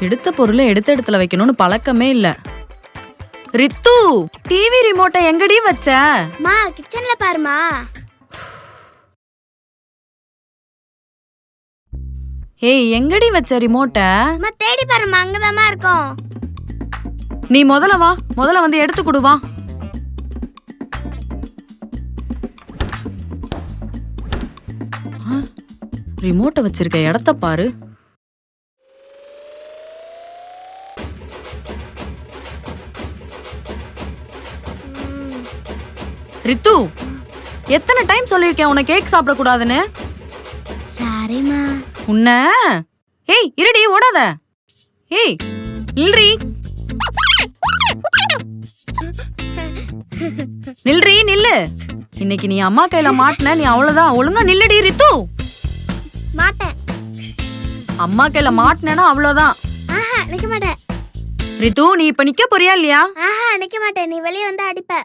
எடுத்த பொருளை எடுத்த இடத்துல வைக்கணும்னு பழக்கமே இல்ல. ரித்து, டிவி ரிமோட்டை எங்கடி வச்ச? மா கிச்சன்ல பாருமா. ஏய், எங்கடி வச்ச ரிமோட்டை? அம்மா தேடி பாருமா, அங்கதாம்மா இருக்கும். நீ முதல்ல வந்து எடுத்து கொடு வா. ரிமோட்டை வச்சிருக்க இடத்த பாரு. ரித்து, எத்தனை டைம் சொல்லிருக்கேன் உன்னை கேக் சாப்பிட கூடாதுன்னு? சரிம்மா. உன்ன ஏய் இருடி, ஓடாத. ஏய் நில்றி நில்றி நில்லு. இன்னைக்கு நீ அம்மா கையில மாட்டின, நீ அவ்வளவுதான். ஒழுங்கா நில்லுடி ரித்து. மாட்டேன். அம்மா கையில மாட்டினா அவ்வளவுதான். ஆஹா நிக்க மாட்டேன். ரித்து, நீ இப்ப நிக்க போறியா இல்லையா? ஆஹா நிக்க மாட்டேன். நீ வெளியே வந்து அடிப்ப.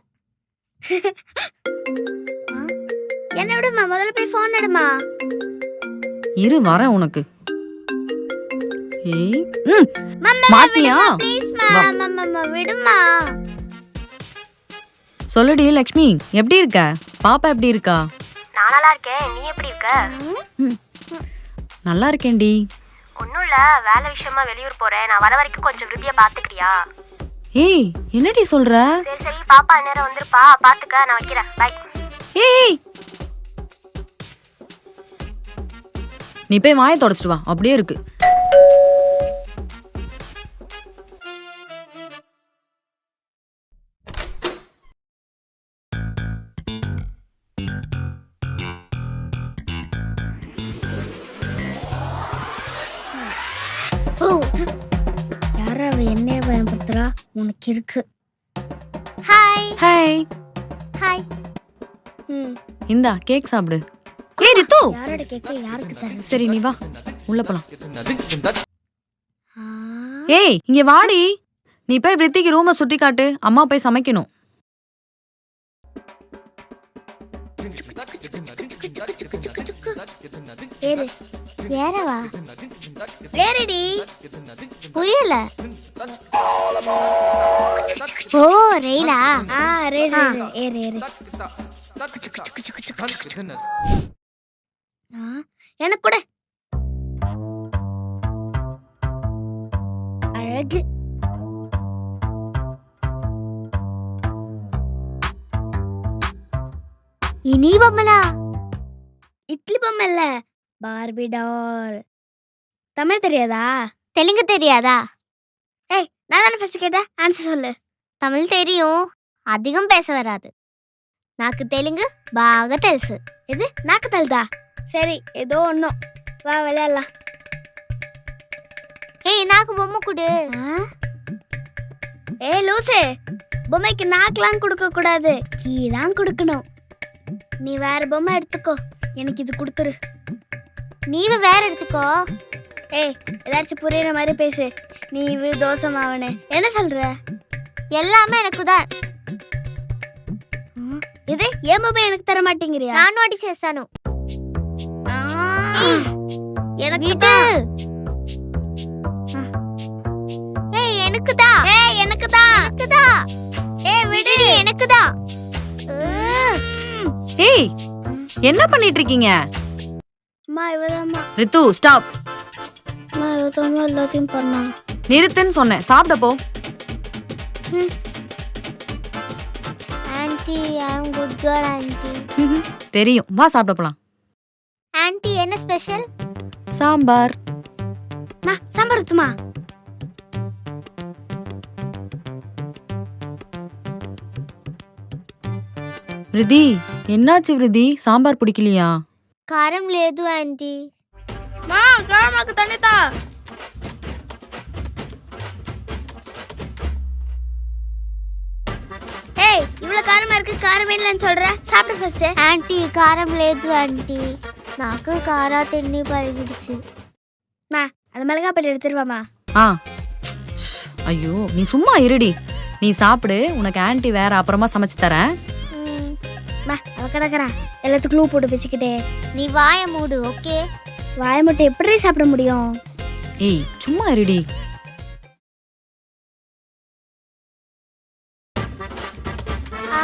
என்ன விடுமா, முதல்ல போய் போன் எடுமா. இரு வரேன் உனக்கு. ஏய் மாட்டியா? ப்ளீஸ் மா, மம்மா விடுமா. சொல்லுடி லக்ஷ்மி, எப்படி இருக்க? பாப்பா எப்படி இருக்கா? நான் நல்லா இருக்கேன். நீ எப்படி இருக்க? நல்லா இருக்கேன்டி. ஒன்றும் இல்லை, வேலை விஷயமா வெளியூர் போகிறேன். நான் வர வரைக்கும் கொஞ்சம் விருதியை பார்த்துக்கிறியா? ஏய் என்னடி சொல்ற? சரி சரி, பாப்பா நேரம் வந்துருப்பா, பார்த்துக்க. நான் வைக்கிறேன், பாய். ஏய் நீ போய் வாயை தொடச்சிட்டு வா, அப்படியே இருக்கு. யாரா அவ என்னைய பயன்படுத்துறா? உனக்கு இருக்கு. Hi hi. ஹாய். இந்தா கேக் சாப்பிடு. ஏய் ரித்து, யாரோட கேக்க யாருக்கு தரணும்? சரி நீ வா, உள்ள போலாம். ஏய் இங்க வாடி. நீ போய் விருத்திக்கு ரூமை சுட்டி காட்டு, அம்மா போய் சமைக்கணும். ஏறு. ஏறவா? ஏறுடி. புரியல. ஓ ரெயிலா? ரெயில். ஏறு ஏறு. எனக்கு கூட அழகு. இனி பொம்மலா? இட்லி பொம்மை இல்ல, பார்பி டால். தமிழ் தெரியாதா? தெலுங்கு தெரியாதா? ஏய் நான் தானே ஃபர்ஸ்ட் கேட்டேன், ஆன்சர் சொல்லு. தமிழ் தெரியும், அதிகம் பேச வராது. నాకు తెలుగు బాగా తెలుసు. ఇది నాకు తెలుదా? సరే ఏదో ఒన్ను వా వెళ్ళాలా. ஏய் నాకు பொம்மை கொடு. ஏய் லூசே, பொம்மைக்கு நாக்கெல்லாம் கொடுக்க கூடாது, கீ தான் கொடுக்கணும். நீ வேற பொம்மை எடுத்துக்கோ, எனக்கு இது கொடுத்துரு. நீ வேற எடுத்துக்கோ. ஏய் ஏதாச்சும் புரியுற மாதிரி பேசு. நீ தோசை மாவனே என்ன சொல்ற? எல்லாமே எனக்கு தான். ఇది ఏ మొబైల్ எனக்கு தர மாட்டேங்கறியா? நான் வாடி చేశాను. எனக்கு தான். ஏய் எனக்கு தான். ஏய் எனக்கு தான். எனக்கு தான். ஏய் விடு, எனக்கு தான். ஏய் என்ன பண்ணிட்டு இருக்கீங்க? அம்மா இவதாம்மா. ரித்து ஸ்டாப். அம்மா இவதாம்மா எல்லாத்தையும் பண்ணா. நிறுத்துன்னு சொன்னேன், சாப்பிட போ. Aunty I am good girl aunty. தெரியும், வா சாப்பிட போலாம். ஆன்ட்டி என்ன ஸ்பெஷல்? சாம்பார். மா சாம்பார் ஊத்துமா. விருதி என்னாச்சு விருதி, சாம்பார் பிடிக்கலையா? కారం లేదు ఆంటీ. మా కారం నాకు తన్నితా. ஏய் இவ்வளவு காரமா இருக்கு, காரம் இல்லன்னு சொல்ற? சாப்பிடு ஃபர்ஸ்ட். ஆன்ட்டி காரம் లేదు ஆன்ட்டி, నాకు காரா தின்னி பழகிடுச்சு. மா அந்த மிளகாய் பொடி எடுத்துருவாமா. ஐயோ நீ சும்மா இருடி, நீ சாப்பிடு, உனக்கு ஆன்ட்டி வேற அப்புறமா சமைச்சு தரேன். மா அவ கிடக்குறா எல்லாத்துக்கும் க்ளூ போட்டு பேசிக்கிட்டே. நீ வாயை மூடு. ஓகே வாயை மட்டும் எப்படி சாப்பிட முடியும்? ஏய் சும்மா இருடி. ஆ